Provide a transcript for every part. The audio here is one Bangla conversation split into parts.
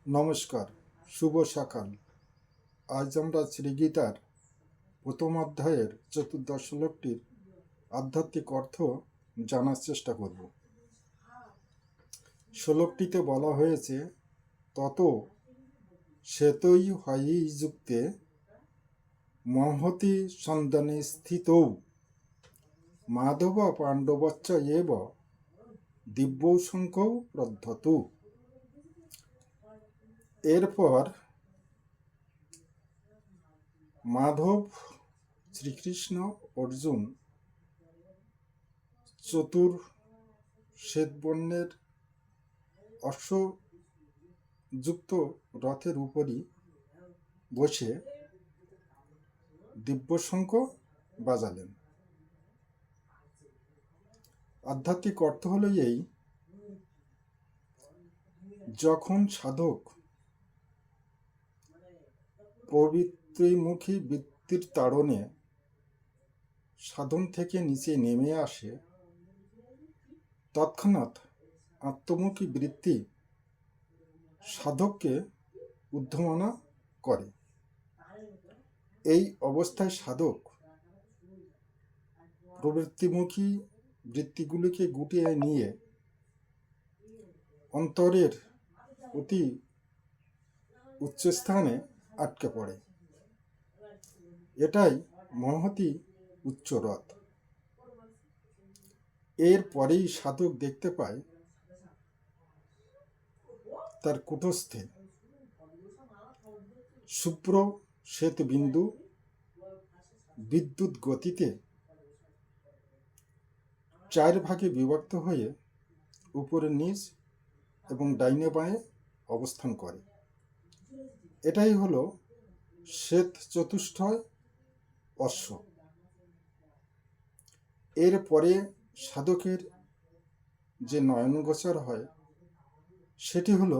নমস্কার, শুভ সকাল। আজ আমরা শ্রীগীতার প্রথম অধ্যায়ের চতুর্দশ শ্লোকটির আধ্যাত্মিক অর্থ জানার চেষ্টা করব। শ্লোকটিতে বলা হয়েছে, তত শ্বেতই হয়ই যুক্তে মহতি সন্দনে স্থিতৌ মাধব পাণ্ডবচ্চ এব দিব্যৌশঙ্কৌ প্রদ্ধতু। এরপর মাধব, শ্রীকৃষ্ণ, অর্জুন শ্বেতবর্ণের অশ্বযুক্ত রথের উপরই বসে দিব্যশঙ্খ বাজালেন। আধ্যাত্মিক অর্থ হলো এই, যখন সাধক প্রবৃত্তিমুখী বৃত্তির তাড়নে সাধন থেকে নিচে নেমে আসে, তৎক্ষণাৎ আত্মমুখী বৃত্তি সাধককে উদ্ধমনা করে। এই অবস্থায় সাধক প্রবৃত্তিমুখী বৃত্তিগুলিকে গুটিয়ে নিয়ে অন্তরের অতি উচ্চস্থানে আটকে পড়ে। এটাই মহতি উচ্চ রথ। এরপরেই সাধক দেখতে পায় তার কুটস্থে শুভ্র শ্বেত বিন্দু বিদ্যুৎ গতিতে 4 ভাগে বিভক্ত হয়ে উপরে নিচ এবং ডাইনে বাঁয়ে অবস্থান করে। এটাই হলো শ্বেত চতুষ্টয় অশ্ব। এরপরে সাধকের যে নয়নগোচর হয় সেটি হলো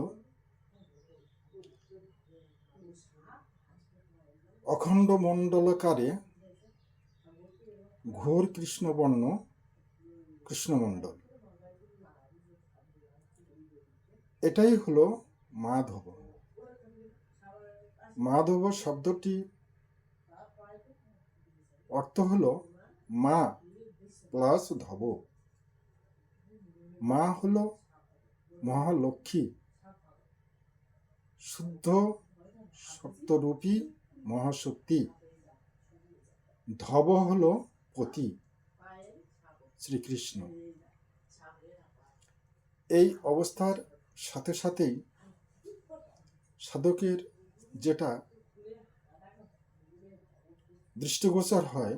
অখণ্ড মণ্ডলকারে ঘোর কৃষ্ণবর্ণ কৃষ্ণমণ্ডল। এটাই হলো মাধব। মাধব শব্দটি অর্থ হলো মা প্লাস ধব। মা হলো মহালক্ষ্মী, শুদ্ধ সত্যরূপী মহাশক্তি। ধব হলো পতি, শ্রীকৃষ্ণ। এই অবস্থার সাথে সাথেই সাধকের যেটা দৃষ্টিগোচর হয়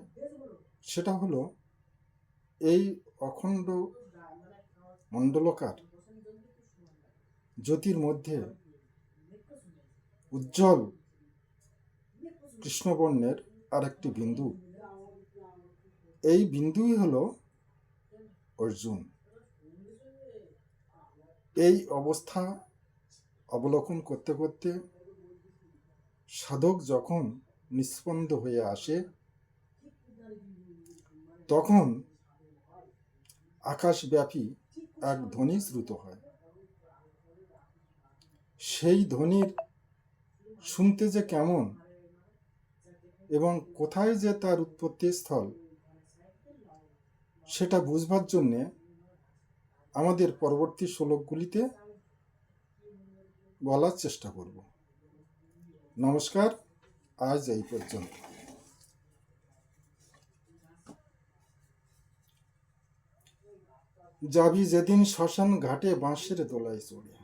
সেটা হলো এই অখণ্ড মণ্ডলকার জ্যোতির মধ্যে উজ্জ্বল কৃষ্ণবর্ণের আরেকটি বিন্দু। এই বিন্দুই হলো অর্জুন। এই অবস্থা অবলোকন করতে করতে সাধক যখন নিস্পন্দ হয়ে আসে, তখন আকাশব্যাপী এক ধ্বনি শ্রুত হয়। সেই ধ্বনির শুনতে যে কেমন এবং কোথায় যে তার উৎপত্তি স্থল, সেটা বুঝবার জন্যে আমাদের পরবর্তী শ্লোকগুলিতে বলার চেষ্টা করব। নমস্কার, আজ এই পর্যন্ত। যাবি যেদিন শ্মশান ঘাটে বাঁশের দোলায় চড়ে।